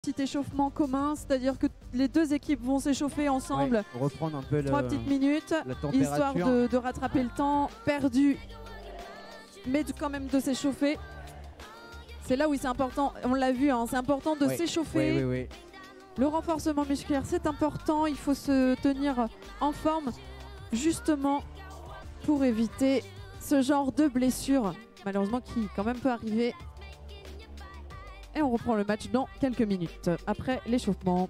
Petit échauffement commun, c'est-à-dire que les deux équipes vont s'échauffer ensemble. Ouais, reprendre un peu 3 petites minutes, la température. histoire de rattraper le temps perdu, mais quand même de s'échauffer. C'est là où c'est important, on l'a vu, hein, c'est important de s'échauffer. Oui. Le renforcement musculaire, c'est important, il faut se tenir en forme, justement pour éviter ce genre de blessure, malheureusement qui quand même peut arriver. Et on reprend le match dans quelques minutes après l'échauffement.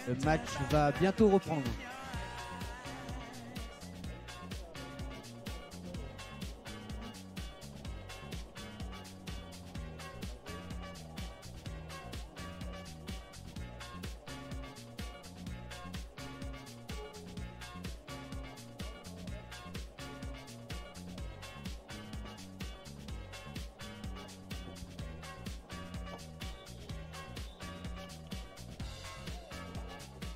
Le match va bientôt reprendre.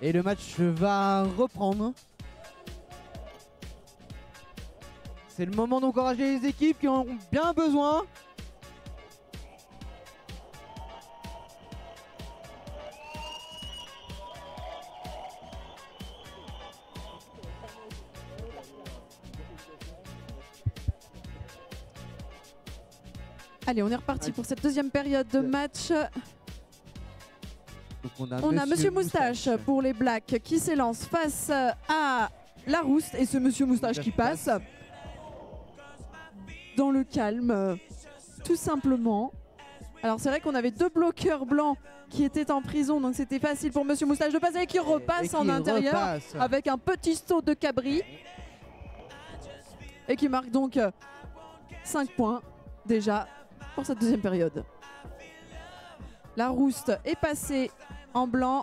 Et le match va reprendre. C'est le moment d'encourager les équipes qui en ont bien besoin. Allez, on est reparti pour cette deuxième période de match. Donc on a Monsieur Moustache pour les Blacks qui s'élance face à Larousse. Et ce Monsieur Moustache qui passe dans le calme, tout simplement. Alors c'est vrai qu'on avait deux bloqueurs blancs qui étaient en prison, donc c'était facile pour Monsieur Moustache de passer et qui repasse en intérieur avec un petit saut de cabri. Et qui marque donc 5 points déjà pour cette deuxième période. Larousse est passée en blanc.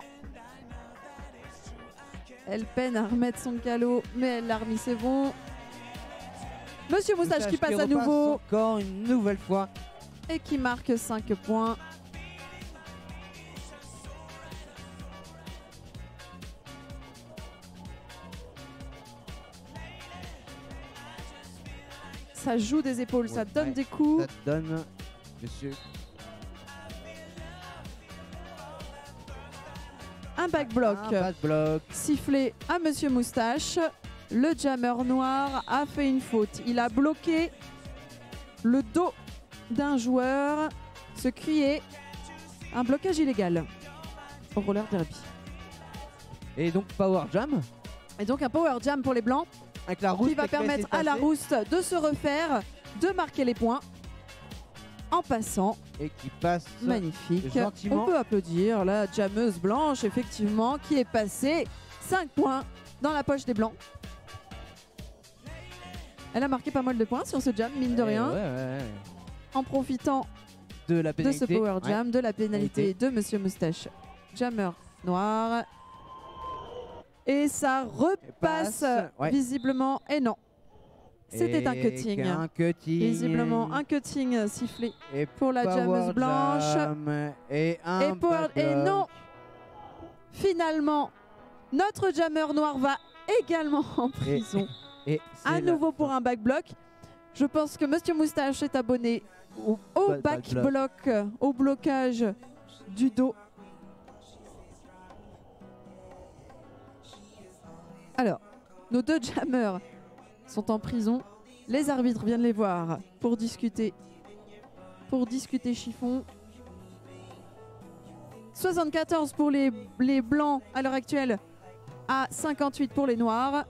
Elle peine à remettre son calot, mais elle l'a remis, c'est bon. Monsieur Moustache qui passe à nouveau. Encore une nouvelle fois. Et qui marque 5 points. Ça joue des épaules, ça donne des coups. Ça donne, monsieur. Un back block. Sifflé à Monsieur Moustache. Le jammer noir a fait une faute. Il a bloqué le dos d'un joueur. Ce qui est un blocage illégal au roller derby. Et donc power jam. Et donc un power jam pour les blancs. Avec Larousse qui va permettre à Larousse de se refaire, de marquer les points en passant. Et qui passe magnifique. Gentiment. On peut applaudir la jammeuse blanche, effectivement, qui est passée 5 points dans la poche des blancs. Elle a marqué pas mal de points sur ce jam, mine de rien. En profitant de ce power jam, de la pénalité de Monsieur Moustache. Jammer noir. Et ça repasse visiblement. Et non, c'était un cutting. Visiblement un cutting sifflé pour la jammeuse blanche. Et non, finalement, notre jammer noir va également en prison. Et à nouveau pour un back block. Je pense que Monsieur Moustache est abonné au back block, au blocage du dos. Alors, nos deux jammers sont en prison. Les arbitres viennent les voir pour discuter chiffon. 74 pour les blancs à l'heure actuelle, à 58 pour les noirs.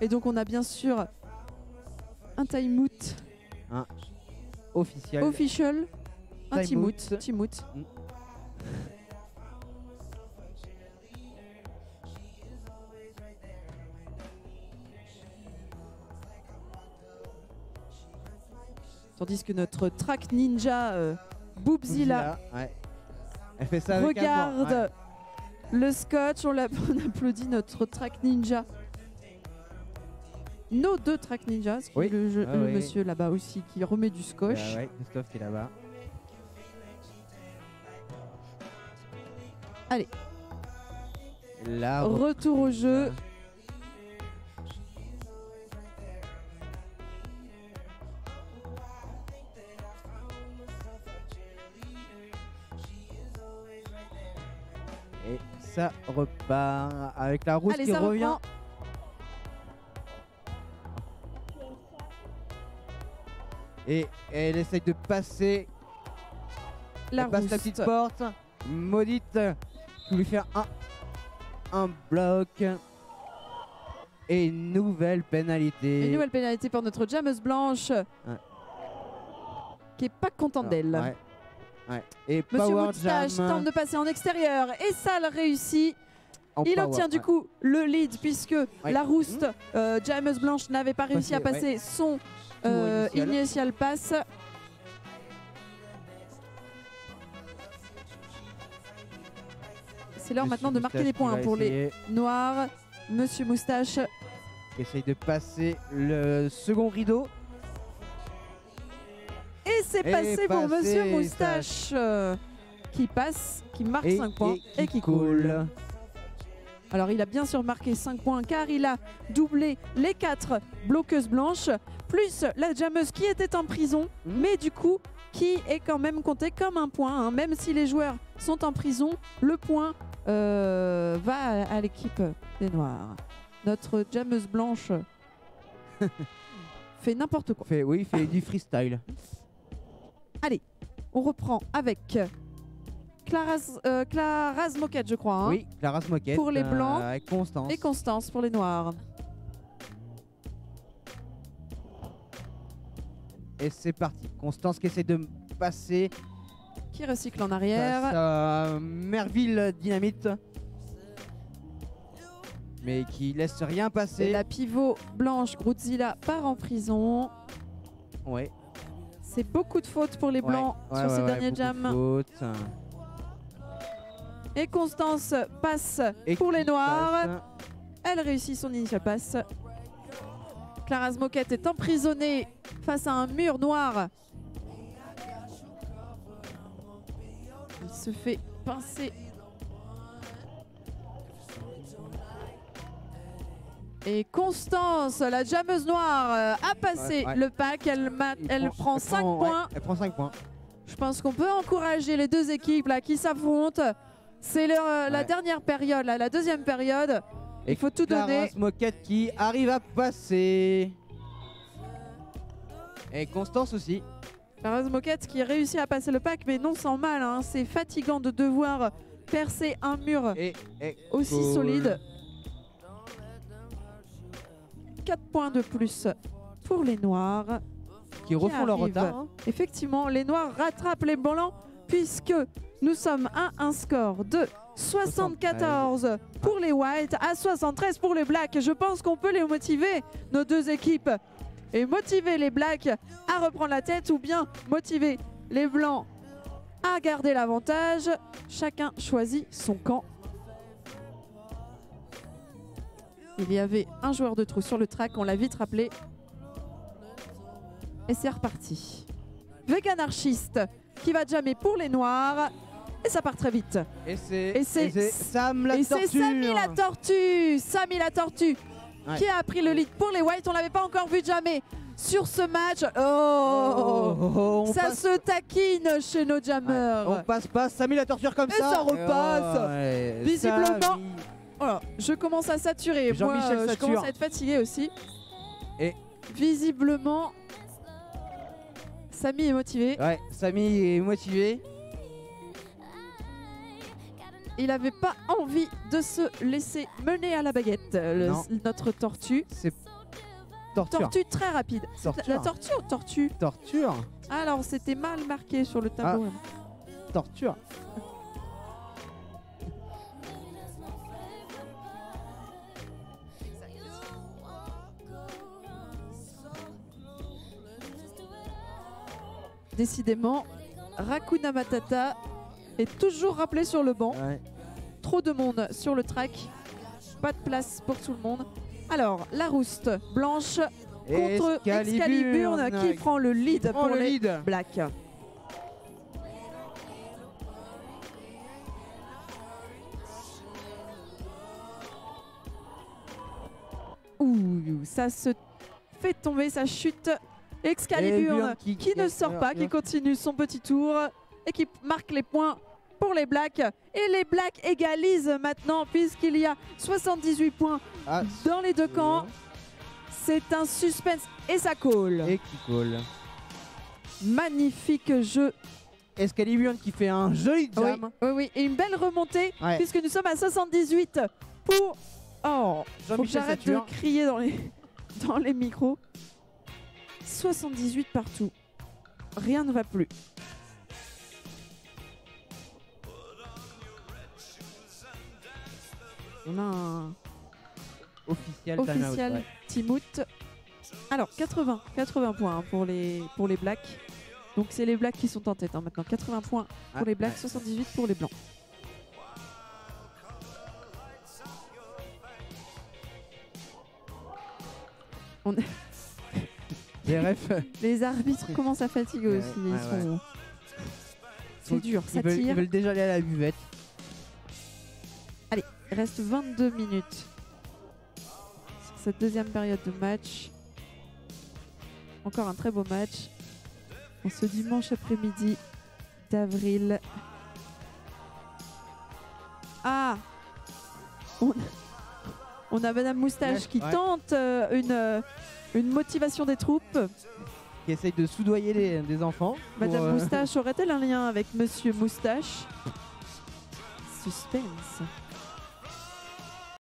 Et donc on a bien sûr un time-out. Official. Un time-out. Tandis que notre track ninja Boobzilla elle fait ça avec regarde le scotch. On applaudit notre track ninja. Nos deux track ninjas, le monsieur là-bas aussi qui remet du scotch. Christophe qui est là-bas. Allez. Là, retour au jeu. Et ça repart avec la rousse qui revient. Reprend. Et elle essaye de passer. Elle passe la petite porte. Maudite qui lui fait un bloc. Et une nouvelle pénalité. Une nouvelle pénalité pour notre jammeuse blanche. Qui est pas contente d'elle. Et Monsieur Moustache tente de passer en extérieur et ça le réussit. Il power, obtient du ouais. coup le lead puisque la rouste, Jameuse Blanche n'avait pas réussi à Passer, passer son Tour initial. initial pass. C'est l'heure maintenant de marquer Moustache des qui points va pour les essayer, noirs. Monsieur Moustache. essaye de passer le second rideau. Et c'est passé pour passé, Monsieur Moustache qui passe, qui marque 5 points et qui coule. coule. Alors il a bien sûr marqué 5 points car il a doublé les 4 bloqueuses blanches, plus la jammeuse qui était en prison, mais du coup qui est quand même compté comme un point. Hein. Même si les joueurs sont en prison, le point va à l'équipe des Noirs. Notre jammeuse blanche fait n'importe quoi. Oui, il fait du freestyle. Allez, on reprend avec Claras Moquette, je crois. Hein, Oui, Clara Smoquette. pour les blancs avec Constance. et Constance pour les noirs. Et c'est parti. Constance qui essaie de passer Qui recycle en face arrière. à Merville Dynamite. Mais qui laisse rien Et passer. la pivot blanche Grootzilla part en prison. Ouais. C'est beaucoup de fautes pour les blancs Ouais, sur ouais, ces ouais, derniers beaucoup de jams. fautes. Et Constance passe Et pour qui les noirs. passe. Elle réussit son initial pass. Claras Moquette est emprisonnée face à un mur noir. Elle se fait pincer. Et Constance, la jammeuse noire, a passé Ouais. le pack. Elle prend 5 points. Elle prend 5 points. Je pense qu'on peut encourager les deux équipes là, qui s'affrontent. C'est la Ouais. dernière période, là, la deuxième période. Il faut tout donner. Clara Moquette qui arrive à passer. Et Constance aussi. Claras Moquette qui réussit à passer le pack, mais non sans mal. Hein. C'est fatigant de devoir percer un mur Et aussi cool. solide. 4 points de plus pour les noirs. Qui refont leur arrive. retard. Hein. Effectivement, les noirs rattrapent les blancs puisque nous sommes à un score de 74 pour les whites à 73 pour les blacks. Je pense qu'on peut les motiver, nos deux équipes, et motiver les blacks à reprendre la tête ou bien motiver les blancs à garder l'avantage. Chacun choisit son camp. Il y avait un joueur de trou sur le track, on l'a vite rappelé. Et c'est reparti. Veganarchiste qui va jammer pour les noirs. Et ça part très vite. Et c'est- c'est Sam la Et c'est tortue. Samy la tortue. Samy la tortue Ouais. qui a pris le lead pour les whites. On l'avait pas encore vu jammer sur ce match. On Ça passe- se taquine chez nos jammers. On passe pas Samy la torture comme Et ça. ça repasse. Ouais, Visiblement. Samy. Voilà, je commence à saturer. Moi, Jean-Michel je sature. commence à être fatigué aussi. Et- visiblement, Samy est motivé. Ouais, Samy est motivé. Il n'avait pas envie de se laisser mener à la baguette, Non. notre tortue. C'est torture. Tortue très rapide. C'est Torture. la tortue ou tortue? Torture. Alors, c'était mal marqué sur le tableau. Torture. Décidément, Rakuna Matata est toujours rappelé sur le banc. Ouais. Trop de monde sur le track. Pas de place pour tout le monde. Alors, la rouste blanche contre Excaliburne qui prend le lead prend pour le les lead. blacks. Ouh, ça se fait tomber, ça chute. Excaliburne Et qui ne sort pas, qui continue son petit tour et qui marque les points pour les blacks. Et les blacks égalisent maintenant puisqu'il y a 78 points Ah, dans les deux camps. C'est un suspense et ça colle. et qui colle. Magnifique jeu. Excaliburne qui fait un joli Oui, jam. oui, oui. Et une belle remontée Ouais. puisque nous sommes à 78 pour... Oh, faut que Jean-Michel j'arrête de sature. crier dans les micros. 78 partout. Rien ne va plus. On a un officiel timeout, officiel ouais. Timout. Alors 80 points hein, pour les Blacks. Donc c'est les Blacks qui sont en tête hein, maintenant. 80 points pour Ah, les Blacks, ouais. 78 pour les Blancs. Les refs, Les arbitres commencent à fatiguer Ouais, aussi. ouais, C'est dur, ça ils tire. veulent déjà aller à la buvette. Il reste 22 minutes sur cette deuxième période de match. Encore un très beau match en ce dimanche après-midi d'avril. Ah, on a Madame Moustache Ouais, qui ouais. tente une motivation des troupes. Qui essayent de soudoyer des enfants. pour, Madame Moustache aurait-elle un lien avec Monsieur Moustache? Suspense.